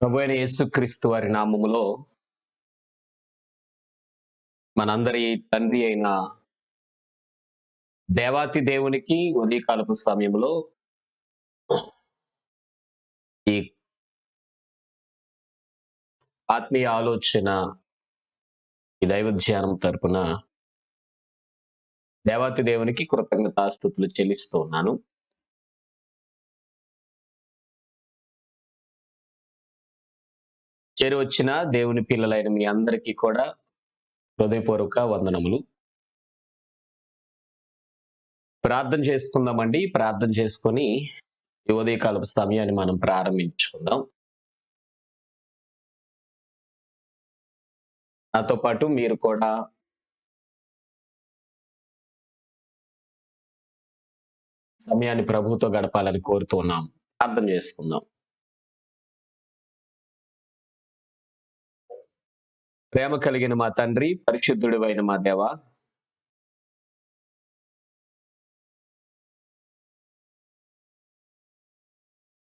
ప్రభువైన యేసుక్రీస్తు వారి నామములో మనందరి తండ్రి అయిన దేవాతి దేవునికి ఉదయకాలపు సమయంలో ఈ ఆత్మీయ ఆలోచన ఈ దైవ ధ్యానం తరపున దేవాతి దేవునికి కృతజ్ఞతాస్తుతులు చెల్లిస్తూ ఉన్నాను. చేరి వచ్చిన దేవుని పిల్లలైన మీ అందరికీ కూడా హృదయపూర్వక వందనములు. ప్రార్థన చేసుకుందామండి. ప్రార్థన చేసుకొని ఈ ఉదయకాలపు సమయాన్ని మనం ప్రారంభించుకుందాం. నాతో పాటు మీరు కూడా సమయాన్ని ప్రభువుతో గడపాలని కోరుతూ ఉన్నాం. ప్రార్థన చేసుకుందాం. ప్రేమ కలిగిన మా తండ్రి, పరిశుద్ధుడివైన మా దేవ,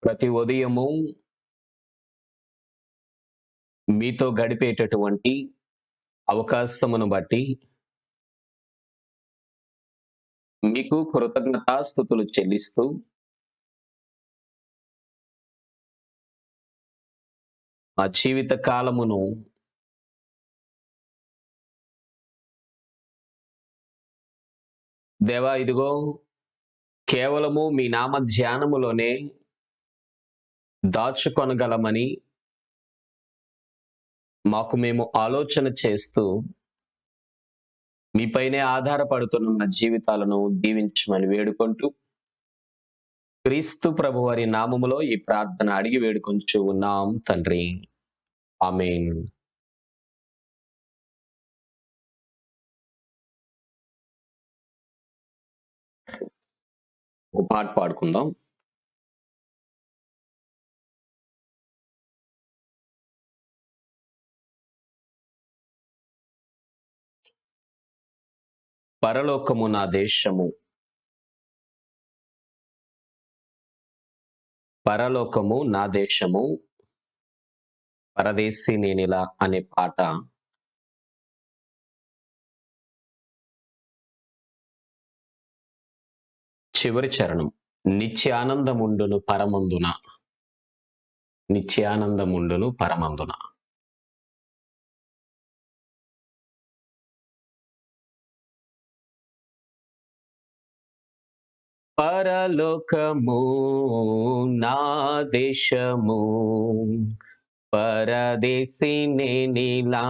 ప్రతి ఉదయము మీతో గడిపేటటువంటి అవకాశమును బట్టి మీకు కృతజ్ఞతాస్తుతులు చెల్లిస్తూ మా జీవిత కాలమును దేవా, ఇదిగో కేవలము మీ నామ ధ్యానములోనే దాచుకొనగలమని మాకు మేము ఆలోచన చేస్తూ మీపైనే ఆధారపడుతున్న మా జీవితాలను దీవించమని వేడుకుంటూ క్రీస్తు ప్రభు వారి నామములో ఈ ప్రార్థన అడిగి వేడుకొంచు ఉన్నాం తండ్రి. ఆమేన్. ఒక పాట పాడుకుందాం. పరలోకము నా దేశము, పరలోకము నా దేశము, పరదేశి నేనిలా అనే పాట చివరి చరణం. నిత్యానందముండును పరమందున, నిత్యానందముండును పరమందున. పరలోకము నా దేశము, పరదేశి నేనిలా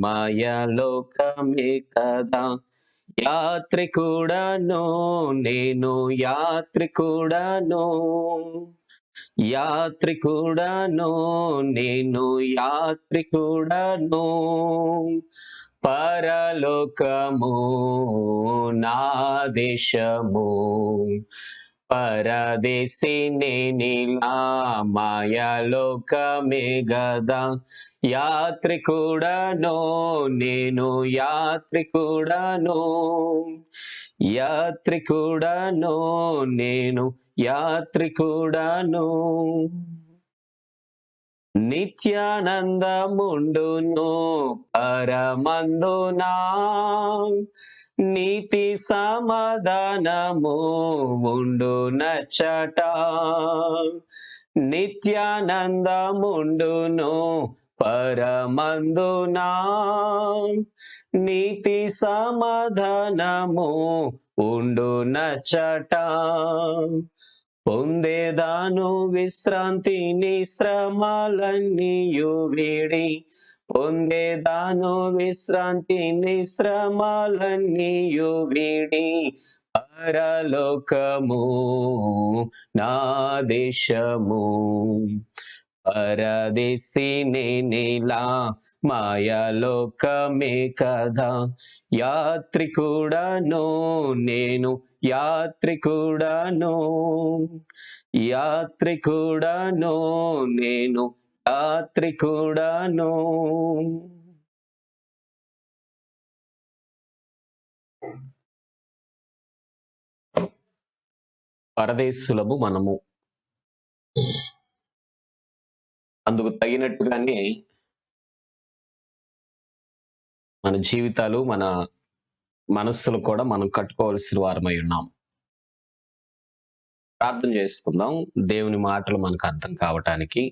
మాయలోకమే కదా. యాత్రికుడను నేను, యాత్రికుడను, యాత్రికుడను నేను, యాత్రికుడను. పరలోకము నా దేశము, పరదేశి నేనిలా మాయలోకమే గదా. యాత్రికుడను నేను, యాత్రికుడను, యాత్రికుడను నేను, యాత్రికుడను. నిత్యానందముండును పరమందునా, నీతి సమాధానము ఉండు నచ్చట. నిత్యానందముండును పరమందునా, నీతి సమాధానము ఉండు నచ్చట. పొందేదాను విశ్రాంతిని శ్రమలన్నీయు వీడి, పొందేదాను విశ్రాంతిని శ్రమలన్నీయు వీడి. పరలోకము నా దేశము, పరదేశి నేనిలా మాయలోకమే కదా. యాత్రికుడను నేను, యాత్రికుడను, యాత్రికుడను నేను, యాత్రికుడను. పరదేశులము మనము. అందుకు తగినట్టుగానే మన జీవితాలు, మన మనస్సులు కూడా మనం కట్టుకోవాల్సిన వారమై ఉన్నాం. ప్రార్థన చేసుకుందాం. దేవుని మాటలు మనకు అర్థం కావటానికి.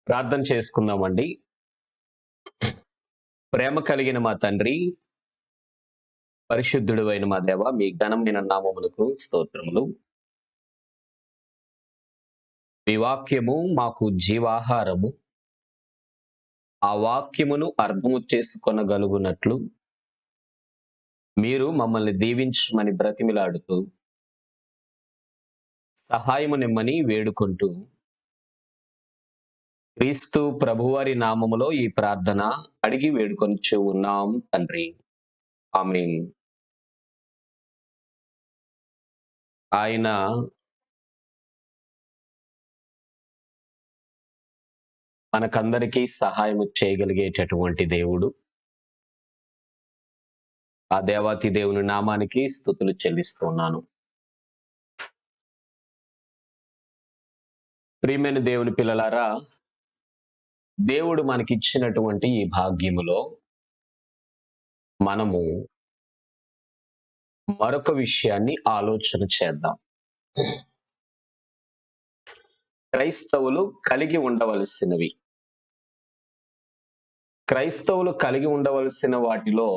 ప్రార్థన చేసుకుందామండి. ప్రేమ కలిగిన మా తండ్రి, పరిశుద్ధుడువైన మా దేవ, మీ ఘనమైన నామమునకు స్తోత్రములు. మీ వాక్యము మాకు జీవాహారము. ఆ వాక్యమును అర్థము చేసుకొనగలుగునట్లు మీరు మమ్మల్ని దీవించమని బ్రతిమిలాడుతూ, సహాయము నిమ్మని వేడుకుంటూ, క్రీస్తు ప్రభువారి నామములో ఈ ప్రార్థన అడిగి వేడుకొంచు ఉన్నాం తండ్రి. ఆమేన్. ఆయన మనకందరికీ సహాయము చేయగలిగేటటువంటి దేవుడు. ఆ దేవాతి దేవుని నామానికి స్తుతులు చెల్లిస్తున్నాను. ప్రియమైన దేవుని పిల్లలారా, దేవుడు మనకిచ్చినటువంటి ఈ భాగ్యములో మనము మరొక విషయాన్ని ఆలోచన చేద్దాం. క్రైస్తవులు కలిగి ఉండవలసినవి. క్రైస్తవులు కలిగి ఉండవలసిన వాటిలో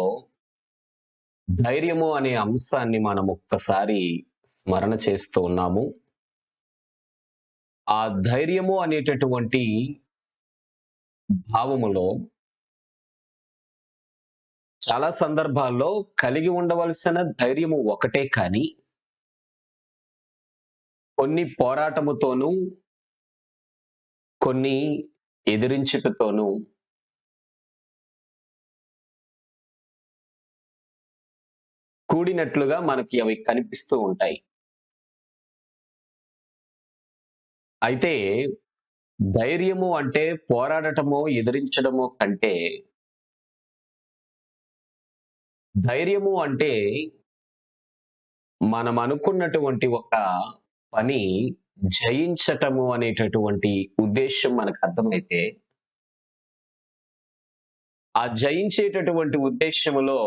ధైర్యము అనే అంశాన్ని మనం ఒక్కసారి స్మరణ చేస్తూ ఉన్నాము. ఆ ధైర్యము అనేటటువంటి భావములో చాలా సందర్భాల్లో కలిగి ఉండవలసిన ధైర్యము ఒకటే కానీ, కొన్ని పోరాటముతోనూ, కొన్ని ఎదిరించుటతోనూ కూడినట్లుగా మనకి అవి కనిపిస్తూ ఉంటాయి. అయితే ధైర్యము అంటే పోరాడటమో, ఎదిరించడమో కంటే, ధైర్యము అంటే మనం అనుకున్నటువంటి ఒక పని జయించటము అనేటటువంటి ఉద్దేశ్యం మనకు అర్థమైతే, ఆ జయించేటటువంటి ఉద్దేశ్యములో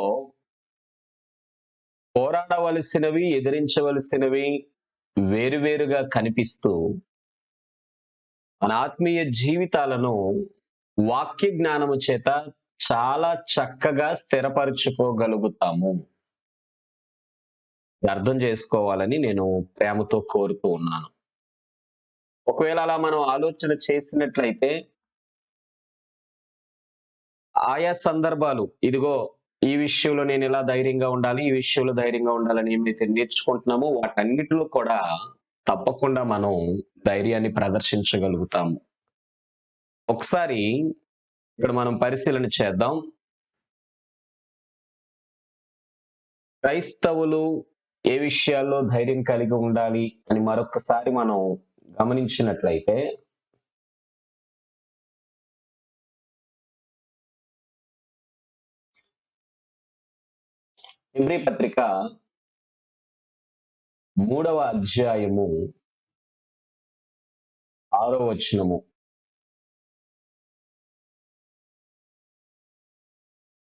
పోరాడవలసినవి, ఎదిరించవలసినవి వేరువేరుగా కనిపిస్తూ, మన ఆత్మీయ జీవితాలను వాక్య జ్ఞానము చేత చాలా చక్కగా స్థిరపరుచుకోగలుగుతాము. అర్థం చేసుకోవాలని నేను ప్రేమతో కోరుతూ ఉన్నాను. ఒకవేళ అలా మనం ఆలోచన చేసినట్లయితే, ఆయా సందర్భాలు, ఇదిగో ఈ విషయంలో నేను ఇలా ధైర్యంగా ఉండాలి, ఈ విషయంలో ధైర్యంగా ఉండాలని ఏమైతే నేర్చుకుంటున్నామో వాటన్నిటిలో కూడా తప్పకుండా మనం ధైర్యాన్ని ప్రదర్శించగలుగుతాము. ఒకసారి ఇక్కడ మనం పరిశీలన చేద్దాం. క్రైస్తవులు ఏ విషయాల్లో ధైర్యం కలిగి ఉండాలి అని మరొకసారి మనం గమనించినట్లయితే, హెబ్రీ పత్రిక 3వ అధ్యాయము 6వ వచనము.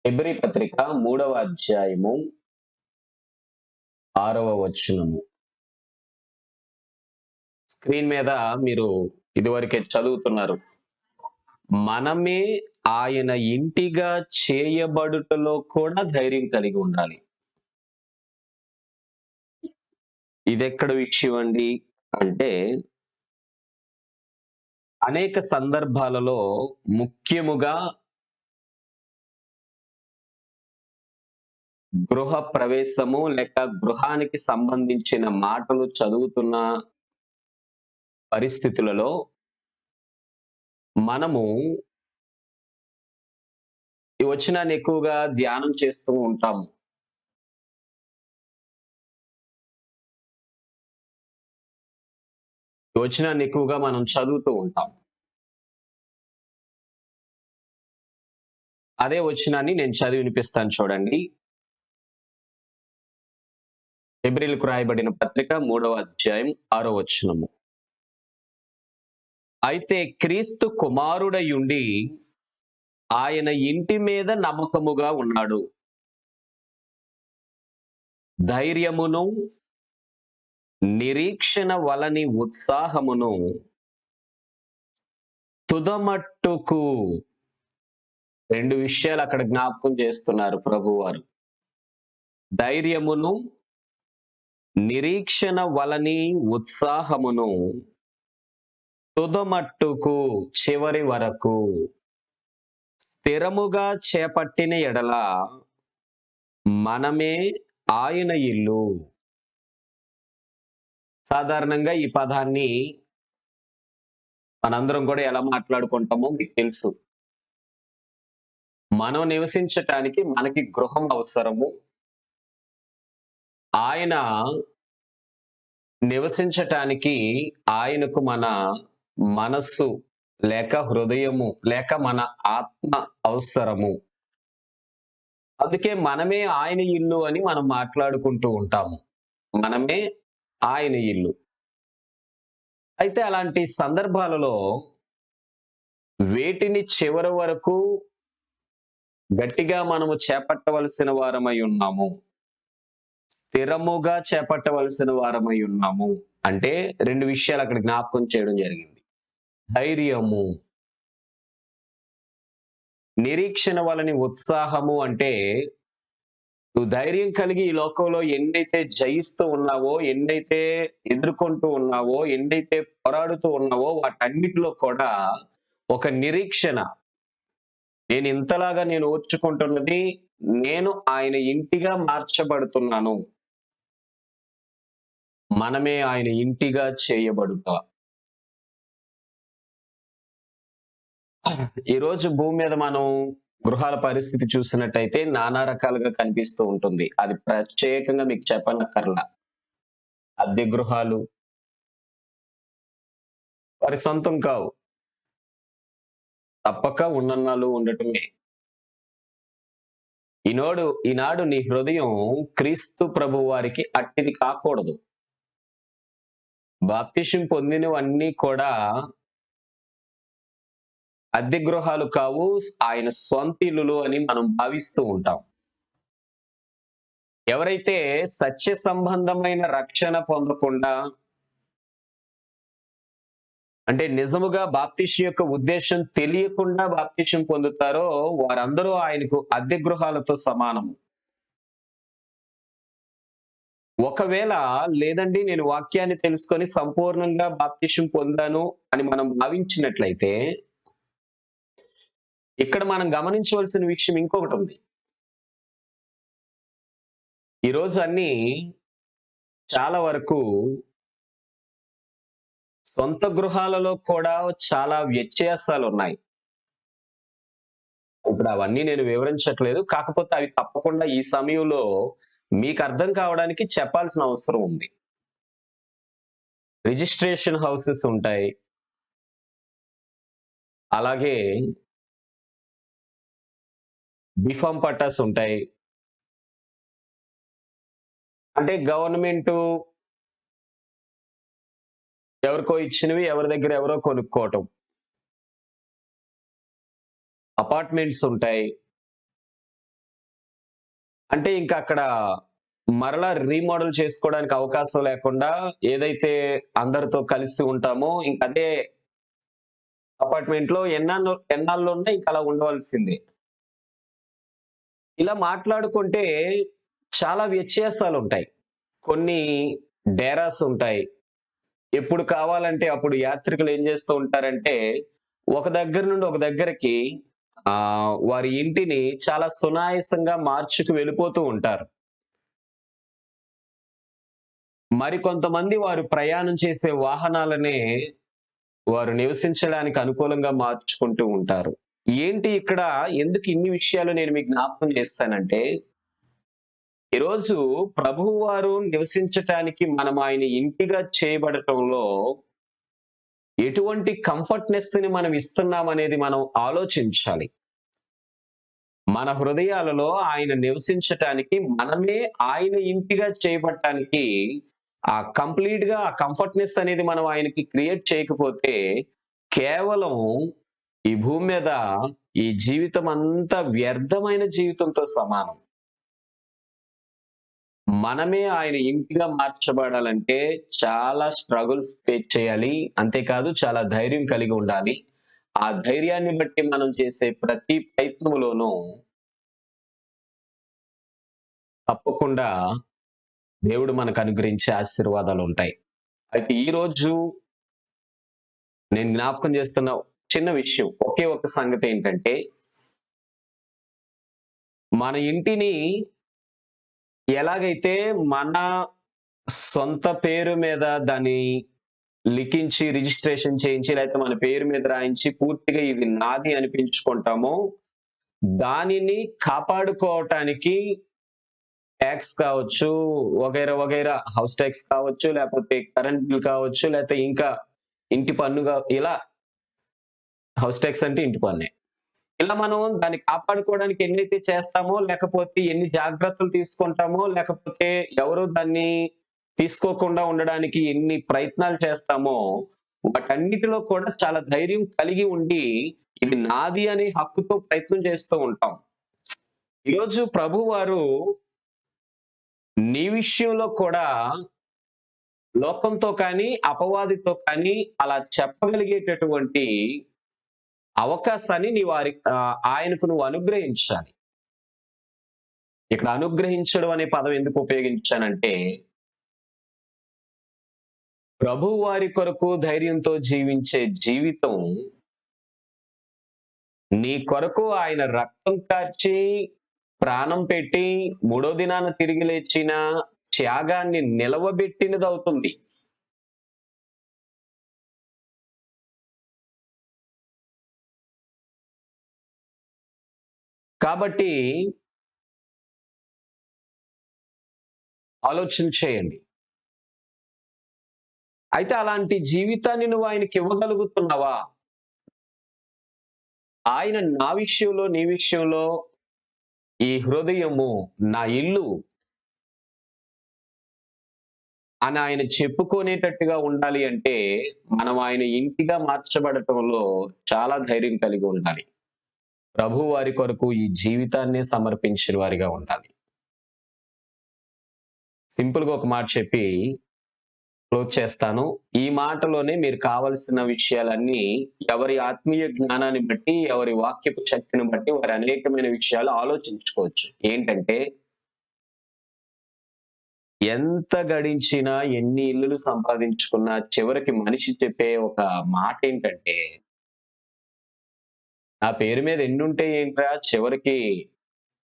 హెబ్రీ పత్రిక 3వ అధ్యాయము 6వ వచనము. స్క్రీన్ మీద మీరు ఇదివరకే చదువుతున్నారు. మనమే ఆయన ఇంటిగా చేయబడుటలో కూడా ధైర్యం కలిగి ఉండాలి. ఇదెక్కడ విషయం అండి అంటే, అనేక సందర్భాలలో ముఖ్యముగా గృహ ప్రవేశము లేక గృహానికి సంబంధించిన మాటలు చదువుతున్న పరిస్థితులలో మనము ఈ వచనాన్ని ఎక్కువగా ధ్యానం చేస్తూ ఉంటాము. ఈ వచనాన్ని ఎక్కువగా మనం చదువుతూ ఉంటాం. అదే వచనాన్ని నేను చదివి వినిపిస్తాను చూడండి. హెబ్రీయులకు రాయబడిన పత్రిక 3వ అధ్యాయం 6వ వచనము. అయితే క్రీస్తు కుమారుడయుండి ఆయన ఇంటి మీద నమ్మకముగా ఉన్నాడు. ధైర్యమును నిరీక్షణ వలని ఉత్సాహమును తుదమట్టుకు 2 విషయాలు అక్కడ జ్ఞాపకం చేస్తున్నారు ప్రభువారు. ధైర్యమును నిరీక్షణ వలని ఉత్సాహమును తుదమట్టుకు చివరి వరకు స్థిరముగా చేపట్టిన ఎడల మనమే ఆయన ఇల్లు. సాధారణంగా ఈ పదాన్ని మనందరం కూడా ఎలా మాట్లాడుకుంటామో మీకు తెలుసు. మనం నివసించటానికి మనకి గృహం అవసరము. ఆయన నివసించటానికి ఆయనకు మన మనస్సు లేక హృదయము లేక మన ఆత్మ అవసరము. అందుకే మనమే ఆయన ఇల్లు అని మనం మాట్లాడుకుంటూ ఉంటాము. మనమే ఆయన ఇల్లు. అయితే అలాంటి సందర్భాలలో వేటిని చివరి వరకు గట్టిగా మనము చేపట్టవలసిన వారమై ఉన్నాము, స్థిరముగా చేపట్టవలసిన వారమై ఉన్నాము అంటే 2 విషయాలు అక్కడ జ్ఞాపకం చేయడం జరిగింది. ధైర్యము, నిరీక్షణ వలని ఉత్సాహము అంటే నువ్వు ధైర్యం కలిగి ఈ లోకంలో ఎన్నైతే జయిస్తూ ఉన్నావో, ఎన్నైతే ఎదుర్కొంటూ ఉన్నావో, ఎన్నైతే పోరాడుతూ ఉన్నావో వాటన్నిటిలో కూడా ఒక నిరీక్షణ. నేను ఇంతలాగా నేను ఓర్చుకుంటున్నది నేను ఆయన ఇంటిగా మార్చబడుతున్నాను. మనమే ఆయన ఇంటిగా చేయబడుట. ఈరోజు భూమి మీద మనం గృహాల పరిస్థితి చూసినట్టయితే నానా రకాలుగా కనిపిస్తూ ఉంటుంది. అది ప్రత్యేకంగా మీకు చెప్పనక్కర్లా. అద్దె గృహాలు వారి సొంతం కావు. తప్పక ఉన్నన్నాళ్ళు ఉండటమే. ఈనాడు నీ హృదయం క్రీస్తు ప్రభువు వారికి అట్టిది కాకూడదు. బాప్తిసం పొందినవన్నీ కూడా అద్దె గృహాలు కావు, ఆయన స్వంత ఇల్లులు అని మనం భావిస్తూ ఉంటాం. ఎవరైతే సత్య సంబంధమైన రక్షణ పొందకుండా అంటే నిజముగా బాప్తిసం యొక్క ఉద్దేశం తెలియకుండా బాప్తిసం పొందుతారో వారందరూ ఆయనకు అద్దె గృహాలతో సమానము. ఒకవేళ లేదండి నేను వాక్యాన్ని తెలుసుకొని సంపూర్ణంగా బాప్తిసం పొందాను అని మనం భావించినట్లయితే ఇక్కడ మనం గమనించవలసిన విషయం ఇంకొకటి ఉంది. ఈరోజు అన్ని చాలా వరకు సొంత గృహాలలో కూడా చాలా వ్యత్యాసాలు ఉన్నాయి. ఇప్పుడు అవన్నీ నేను వివరించట్లేదు. కాకపోతే అవి తప్పకుండా ఈ సమయంలో మీకు అర్థం కావడానికి చెప్పాల్సిన అవసరం ఉంది. రిజిస్ట్రేషన్ హౌసెస్ ఉంటాయి. అలాగే బిఫామ్ పట్టాస్ ఉంటాయి. అంటే గవర్నమెంటు ఎవరికో ఇచ్చినవి ఎవరి దగ్గర ఎవరో కొనుక్కోవటం. అపార్ట్మెంట్స్ ఉంటాయి. అంటే ఇంకా అక్కడ మరలా రీమోడల్ చేసుకోవడానికి అవకాశం లేకుండా ఏదైతే అందరితో కలిసి ఉంటామో ఇంక అదే అపార్ట్మెంట్‌లో ఎన్నాళ్ళు ఉన్నా ఇంక అలా ఉండవలసిందే. ఇలా మాట్లాడుకుంటే చాలా వ్యత్యాసాలుంటాయి. కొన్ని డేరాస్ ఉంటాయి. ఎప్పుడు కావాలంటే అప్పుడు యాత్రికులు ఏం చేస్తూ ఉంటారంటే, ఒక దగ్గర నుండి ఒక దగ్గరకి వారి ఇంటిని చాలా సునాయాసంగా మార్చుకు వెళ్ళిపోతూ ఉంటారు. మరికొంతమంది వారు ప్రయాణం చేసే వాహనాలనే వారు నివసించడానికి అనుకూలంగా మార్చుకుంటూ ఉంటారు. ఏంటి ఇక్కడ ఎందుకు ఇన్ని విషయాలు నేను మీకు జ్ఞాపకం చేస్తానంటే, ఈరోజు ప్రభువు వారు నివసించటానికి మనం ఆయన ఇంటిగా చేయబడటంలో ఎటువంటి కంఫర్ట్‌నెస్‌ని మనం ఇస్తున్నామనేది మనం ఆలోచించాలి. మన హృదయాలలో ఆయన నివసించటానికి మనమే ఆయన ఇంటిగా చేయబడటానికి కంప్లీట్‌గా ఆ కంఫర్ట్‌నెస్ అనేది మనం ఆయనకి క్రియేట్ చేయకపోతే కేవలం ఈ భూమి మీద ఈ జీవితం అంతా వ్యర్థమైన జీవితంతో సమానం. మనమే ఆయన ఇంటిగా మార్చబడాలంటే చాలా స్ట్రగుల్స్ ఫేస్ చేయాలి. అంతేకాదు చాలా ధైర్యం కలిగి ఉండాలి. ఆ ధైర్యాన్ని బట్టి మనం చేసే ప్రతి ప్రయత్నములోనూ తప్పకుండా దేవుడు మనకు అనుగ్రహించే ఆశీర్వాదాలుంటాయి. అయితే ఈరోజు నేను జ్ఞాపకం చేస్తున్న చిన్న విషయం, ఒకే ఒక సంగతేంటంటే, మన ఇంటిని ఎలాగైతే మన సొంత పేరు మీద దాన్ని లిఖించి, రిజిస్ట్రేషన్ చేయించి, లేకపోతే మన పేరు మీద రాయించి, పూర్తిగా ఇది నాది అనిపించుకుంటామో, దానిని కాపాడుకోవటానికి టాక్స్ కావచ్చు, వగైరా, వగైరా హౌస్ టాక్స్ కావచ్చు, లేపోతే కరెంట్ బిల్ కావచ్చు, లేతే ఇంకా ఇంటి పన్నుగా ఇలా హౌస్ టాక్స్ అంటే ఇంటి పన్నే. ఇలా మనం దాన్ని కాపాడుకోవడానికి ఎన్నైతే చేస్తామో, లేకపోతే ఎన్ని జాగ్రత్తలు తీసుకుంటామో, లేకపోతే ఎవరు దాన్ని తీసుకోకుండా ఉండడానికి ఎన్ని ప్రయత్నాలు చేస్తామో, వాటన్నిటిలో కూడా చాలా ధైర్యం కలిగి ఉండి, ఇది నాది అనే హక్కుతో ప్రయత్నం చేస్తూ ఉంటాం. ఈరోజు ప్రభువారు నీ విషయంలో కూడా లోకంతో కానీ, అపవాదితో కానీ అలా చెప్పగలిగేటటువంటి అవకాశాన్ని ఆయనకు నువ్వు అనుగ్రహించాలి. ఇక్కడ అనుగ్రహించడం అనే పదం ఎందుకు ఉపయోగించానంటే, ప్రభువు వారి కొరకు ధైర్యంతో జీవించే జీవితం, నీ కొరకు ఆయన రక్తం కార్చి, ప్రాణం పెట్టి, మూడో దినాన తిరిగి లేచిన త్యాగాన్ని నిలవబెట్టినదవుతుంది. కాబట్టి ఆలోచన చేయండి. అయితే అలాంటి జీవితాన్ని నువ్వు ఆయనకివ్వగలుగుతున్నావా? ఆయన నా విషయంలో, నీ విషయంలో ఈ హృదయము నా ఇల్లు అని ఆయన చెప్పుకునేటట్టుగా ఉండాలి అంటే, మనం ఆయన ఇంటిగా మార్చబడటంలో చాలా ధైర్యం కలిగి ఉండాలి. ప్రభువు వారి కొరకు ఈ జీవితాన్నే సమర్పించిన వారిగా ఉండాలి. సింపుల్‌గా ఒక మాట చెప్పి క్లోజ్ చేస్తాను. ఈ మాటలోనే మీరు కావలసిన విషయాలన్నీ ఎవరి ఆత్మీయ జ్ఞానాన్ని బట్టి, ఎవరి వాక్యపు శక్తిని బట్టి వారు అనేకమైన విషయాలు ఆలోచించుకోవచ్చు. ఏంటంటే, ఎంత గడించినా, ఎన్ని ఇల్లులు సంపాదించుకున్నా చివరికి మనిషి చెప్పే ఒక మాటేంటంటే, "నా పేరు మీద ఎన్నుంటే ఏంట్రా చివరికి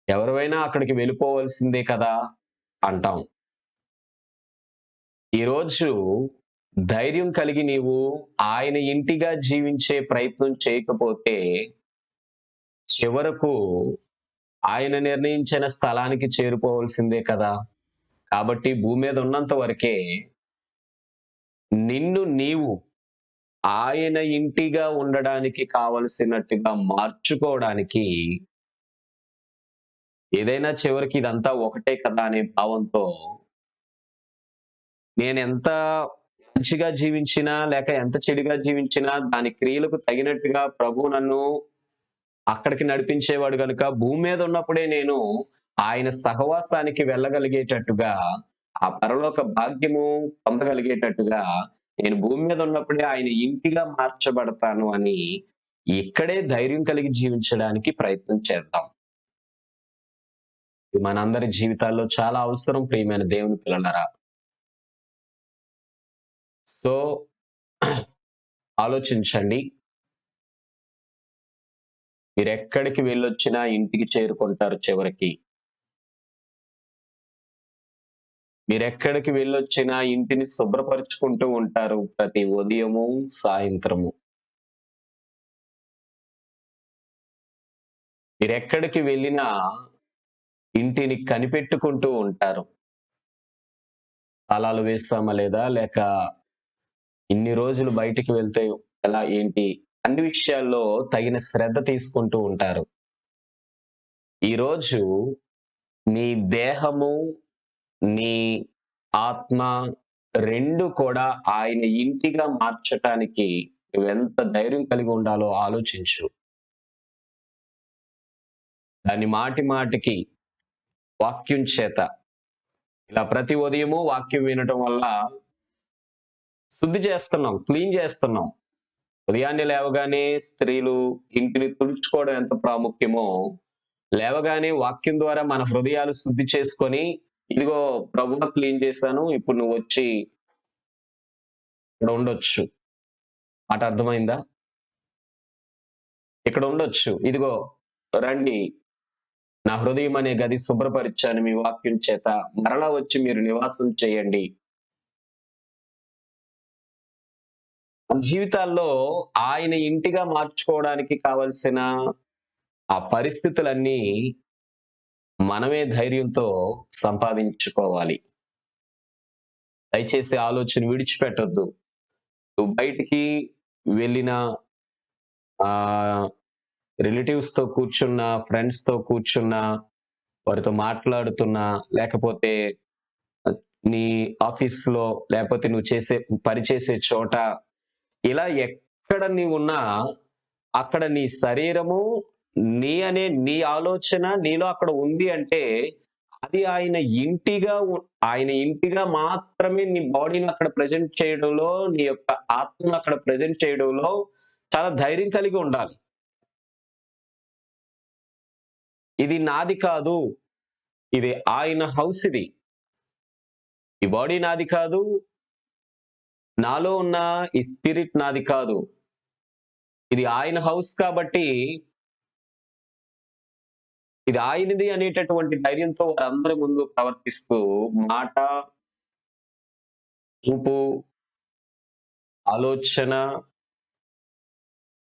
ఎవరివైనా అక్కడికి వెళ్ళిపోవలసిందే కదా!" అంటాం. ఈరోజు ధైర్యం కలిగి నీవు ఆయన ఇంటిగా జీవించే ప్రయత్నం చేయకపోతే, చివరకు ఆయన నిర్ణయించిన స్థలానికి చేరుకోవాల్సిందే కదా! కాబట్టి భూమి మీద ఉన్నంత వరకే నిన్ను నీవు ఆయన ఇంటిగా ఉండడానికి కావలసినట్టుగా మార్చుకోవడానికి ఏదైనా చివరికి ఇదంతా ఒకటే కదా అనే భావంతో నేనెంత మంచిగా జీవించినా, లేక ఎంత చెడుగా జీవించినా దాని క్రియలకు తగినట్టుగా ప్రభువు నన్ను అక్కడికి నడిపించేవాడు గనుక భూమి మీద ఉన్నప్పుడే నేను ఆయన సహవాసానికి వెళ్ళగలిగేటట్టుగా, ఆ పరలోక భాగ్యము పొందగలిగేటట్టుగా నేను భూమి మీద ఉన్నప్పుడే ఆయన ఇంటిగా మార్చబడతాను అని ఇక్కడే ధైర్యం కలిగి జీవించడానికి ప్రయత్నం చేద్దాం. ఇది మనందరి జీవితాల్లో చాలా అవసరం ప్రియమైన దేవుని పిల్లలారా. సో ఆలోచించండి. మీరెక్కడికి వెళ్ళొచ్చినా ఇంటికి చేరుకుంటారు చివరికి. మీరెక్కడికి వెళ్ళొచ్చినా ఇంటిని శుభ్రపరుచుకుంటూ ఉంటారు ప్రతి ఉదయము, సాయంత్రము. మీరెక్కడికి వెళ్ళినా ఇంటిని కనిపెట్టుకుంటూ ఉంటారు. తాళాలు వేస్తామా లేదా? లేక ఇన్ని రోజులు బయటికి వెళ్తే ఎలా ఏంటి? అన్ని విషయాల్లో తగిన శ్రద్ధ తీసుకుంటూ ఉంటారు. ఈరోజు నీ దేహము, నీ ఆత్మ 2 కూడా ఆయన ఇంటిగా మార్చటానికి నువ్వెంత ధైర్యం కలిగి ఉండాలో ఆలోచించు. దాన్ని మాటి మాటికి వాక్యం చేత ఇలా ప్రతి ఉదయము వాక్యం వినటం వల్ల శుద్ధి చేస్తున్నాం, క్లీన్ చేస్తున్నాం. ఉదయాన్నే లేవగానే స్త్రీలు ఇంటిని తుడుచుకోవడం ఎంత ప్రాముఖ్యమో, లేవగానే వాక్యం ద్వారా మన హృదయాలు శుద్ధి చేసుకొని, ఇదిగో ప్రభువా క్లీన్ చేశాను. ఇప్పుడు నువ్వొచ్చి ఇక్కడ ఉండొచ్చు. మాట అర్థమైందా? ఇక్కడ ఉండొచ్చు. ఇదిగో రండి. నా హృదయం అనే గది శుభ్రపరిచాను మీ వాక్యం చేత. మరలా వచ్చి మీరు నివాసం చేయండి. మన జీవితాల్లో ఆయన ఇంటిగా మార్చుకోవడానికి కావలసిన ఆ పరిస్థితులన్నీ మనమే ధైర్యంతో సంపాదించుకోవాలి. దయచేసి ఆలోచన విడిచిపెట్టొద్దు. నువ్వు బయటికి వెళ్ళిన ఆహ్, రిలేటివ్స్‌తో కూర్చున్నా, ఫ్రెండ్స్‌తో కూర్చున్నా, వారితో మాట్లాడుతున్నా, లేకపోతే నీ ఆఫీస్‌లో లేకపోతే నువ్వు పని చేసే చోట ఇలా ఎక్కడ నీవున్నా అక్కడ నీ శరీరము, నీ ఆలోచన నీలో అక్కడ ఉంది అంటే అది ఆయన ఇంటిగా మాత్రమే నీ బాడీని అక్కడ ప్రెజెంట్ చేయడంలో, నీ యొక్క ఆత్మను అక్కడ ప్రెజెంట్ చేయడంలో చాలా ధైర్యం కలిగి ఉండాలి. ఇది నాది కాదు. ఇది ఆయన హౌస్ ఇది. ఈ బాడీ నాది కాదు. నాలో ఉన్న ఈ స్పిరిట్ నాది కాదు. ఇది ఆయన హౌస్ కాబట్టి ఇది ఆయనది అనేటటువంటి ధైర్యంతో వారందరి ముందు ప్రవర్తిస్తూ మాట, చూపు, ఆలోచన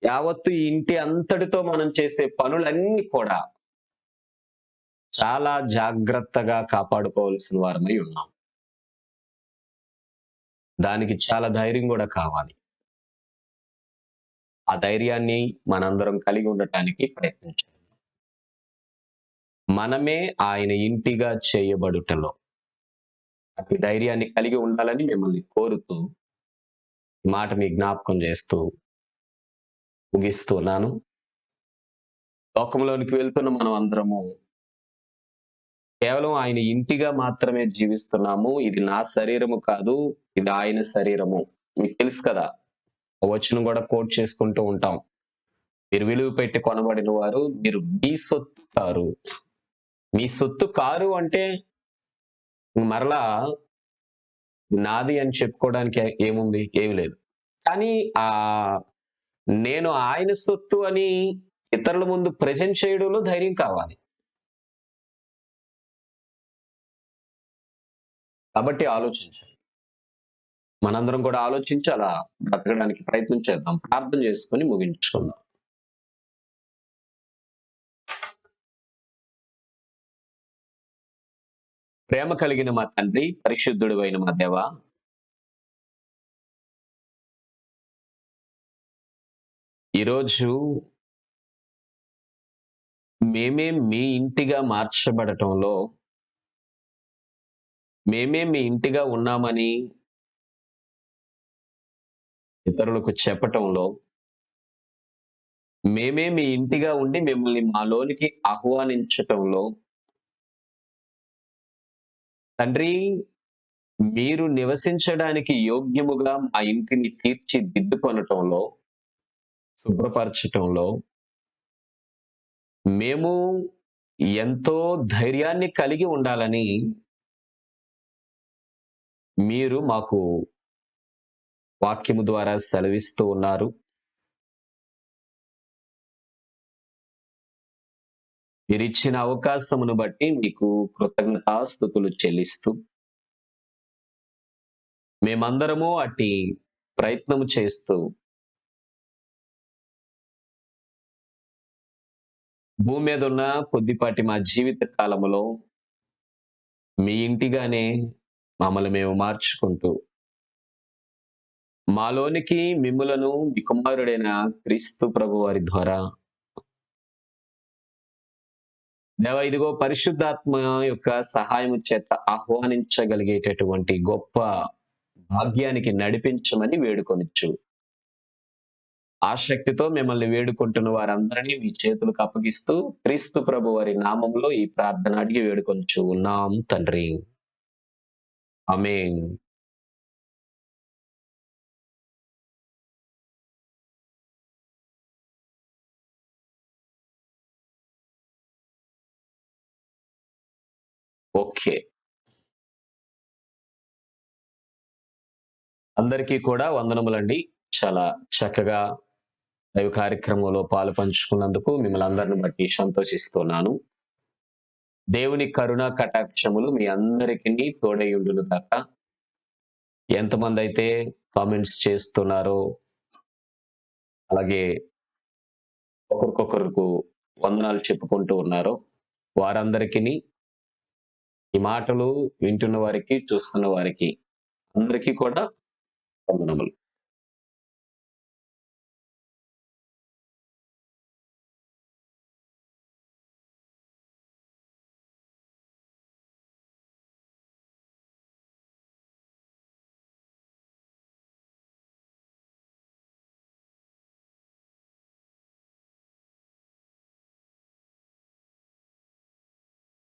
యావత్తు ఈ ఇంటి అంతటితో మనం చేసే పనులన్నీ కూడా చాలా జాగ్రత్తగా కాపాడుకోవాల్సిన వారమై ఉన్నాం. దానికి చాలా ధైర్యం కూడా కావాలి. ఆ ధైర్యాన్ని మనందరం కలిగి ఉండటానికి ప్రయత్నించాలి. మనమే ఆయన ఇంటిగా చేయబడుటలో అట్టి ధైర్యాన్ని కలిగి ఉండాలని మిమ్మల్ని కోరుతూ ఈ మాట మీ జ్ఞాపకం చేస్తూ ముగిస్తున్నాను. లోకంలోనికి వెళ్తున్న మనం అందరము కేవలం ఆయన ఇంటిగా మాత్రమే జీవిస్తున్నాము. ఇది నా శరీరము కాదు, ఇది ఆయన శరీరము. మీకు తెలుసు కదా, ఆ వచనం కూడా కోట్ చేసుకుంటూ ఉంటాం. మీరు విలువ పెట్టి కొనబడిన వారు, మీరు మీ సొత్తు కారు. మీ సొత్తు కారు అంటే మరలా నాది అని చెప్పుకోవడానికి ఏముంది? ఏమి లేదు. కానీ నేను ఆయన సొత్తు అని ఇతరుల ముందు ప్రెజెంట్ చేయడంలో ధైర్యం కావాలి. కాబట్టి ఆలోచించండి. మనందరం కూడా ఆలోచించి అలా బ్రతకడానికి ప్రయత్నం చేద్దాం. ప్రార్థన చేసుకొని ముగించుకుందాం. ప్రేమ కలిగిన మా తండ్రి, పరిశుద్ధుడైన మా దేవా, ఈరోజు మేమే మీ ఇంటిగా మార్చబడటంలో, మేమే మీ ఇంటిగా ఉన్నామని ఇతరులకు చెప్పటంలో మేమే మీ ఇంటిగా ఉండి మిమ్మల్ని మాలోనికి ఆహ్వానించటంలో తండ్రి మీరు నివసించడానికి యోగ్యముగా మా ఇంటిని తీర్చిదిద్దుకొనటంలో, శుభ్రపరచటంలో మేము ఎంతో ధైర్యాన్ని కలిగి ఉండాలని మీరు మాకు వాక్యము ద్వారా సెలవిస్తూ ఉన్నారు. మీరిచ్చిన అవకాశమును బట్టి మీకు కృతజ్ఞతాస్తుతులు చెల్లిస్తూ, మేమందరము అట్టి ప్రయత్నము చేస్తూ భూమి మీద ఉన్న కొద్దిపాటి మా జీవిత కాలములో మీ ఇంటిగానే మమ్మల్ని మేము మార్చుకుంటూ, మాలోనికి మిమ్ములను మీ కుమారుడైన క్రీస్తు ప్రభు వారి ద్వారా దేవా ఇదిగో పరిశుద్ధాత్మ యొక్క సహాయము చేత ఆహ్వానించగలిగేటటువంటి గొప్ప భాగ్యానికి నడిపించమని వేడుకొనిచ్చు. ఆసక్తితో మిమ్మల్ని వేడుకుంటున్న వారందరినీ మీ చేతులకు అప్పగిస్తూ క్రీస్తు ప్రభు వారి నామంలో ఈ ప్రార్థన అడిగి వేడుకొంచు ఉన్నాం తండ్రి. ఆమేన్. ఓకే. అందరికీ కూడా వందనములండి. చాలా చక్కగా దైవ కార్యక్రమంలో పాలు పంచుకున్నందుకు మిమ్మల్ని అందరిని బట్టి సంతోషిస్తున్నాను. దేవుని కరుణా కటాక్షములు మీ అందరికీ తోడైయుండును గాక. ఎంతమంది అయితే కామెంట్స్ చేస్తున్నారో, అలాగే ఒకరికొకరికి వందనాలు చెప్పుకుంటూ ఉన్నారో, వారందరికీ ఈ మాటలు వింటున్న వారికి, చూస్తున్న వారికి అందరికీ కూడా వందనములు.